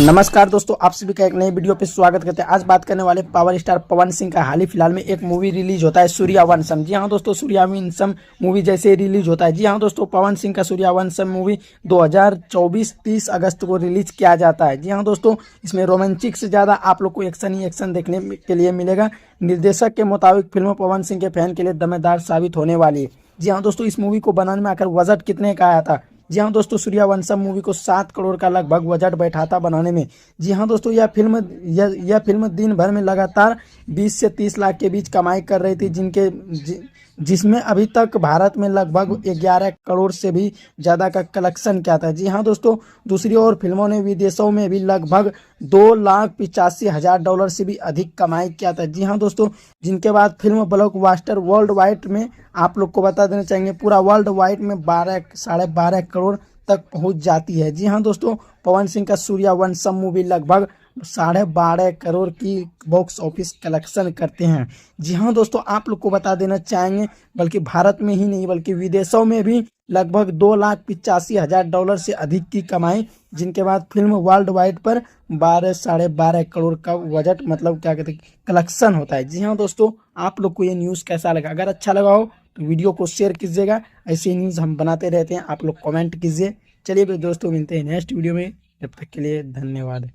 नमस्कार दोस्तों, आप सभी का एक नई वीडियो पे स्वागत करते हैं। आज बात करने वाले पावर स्टार पवन सिंह का हाल ही फिलहाल में एक मूवी रिलीज होता है सूर्यवंशम। जी हाँ दोस्तों, सूर्यवंशम मूवी जैसे रिलीज होता है। जी हाँ दोस्तों, पवन सिंह का सूर्यवंशम मूवी 2024 30 अगस्त को रिलीज किया जाता है। जी हाँ दोस्तों, इसमें रोमांटिक से ज़्यादा आप लोग को एक्शन ही एक्शन देखने के लिए मिलेगा। निर्देशक के मुताबिक फिल्म पवन सिंह के फैन के लिए दमदार साबित होने वाली है। जी हाँ दोस्तों, इस मूवी को बनाने में आखिर बजट कितने का आया था? जी हाँ दोस्तों, सूर्यवंशम मूवी को 7 करोड़ का लगभग बजट बैठा था बनाने में। जी हाँ दोस्तों, यह फिल्म दिन भर में लगातार 20 से 30 लाख के बीच कमाई कर रही थी, जिसमें अभी तक भारत में लगभग 11 करोड़ से भी ज़्यादा का कलेक्शन किया था। जी हाँ दोस्तों, दूसरी ओर फिल्मों ने विदेशों में भी लगभग $2,85,000 से भी अधिक कमाई किया था। जी हाँ दोस्तों, जिनके बाद फिल्म ब्लॉकबस्टर वर्ल्ड वाइड में आप लोग को बता देना चाहेंगे पूरा वर्ल्ड वाइड में 12 करोड़ तक पहुंच जाती है। जी हाँ दोस्तों, पवन सिंह का सूर्यवंशम मूवी लगभग 12.5 करोड़ की बॉक्स ऑफिस कलेक्शन करते हैं। जी हाँ दोस्तों, आप लोग को बता देना चाहेंगे बल्कि भारत में ही नहीं बल्कि विदेशों में भी लगभग $2,85,000 से अधिक की कमाई, जिनके बाद फिल्म वर्ल्ड वाइड पर 12 करोड़ का बजट मतलब क्या कहते हैं कलेक्शन होता है। जी हाँ दोस्तों, आप लोग को ये न्यूज़ कैसा लगा? अगर अच्छा लगा हो तो वीडियो को शेयर कीजिएगा। ऐसे ही न्यूज़ हम बनाते रहते हैं, आप लोग कमेंट कीजिए। चलिए फिर दोस्तों, मिलते हैं नेक्स्ट वीडियो में। तब तक के लिए धन्यवाद।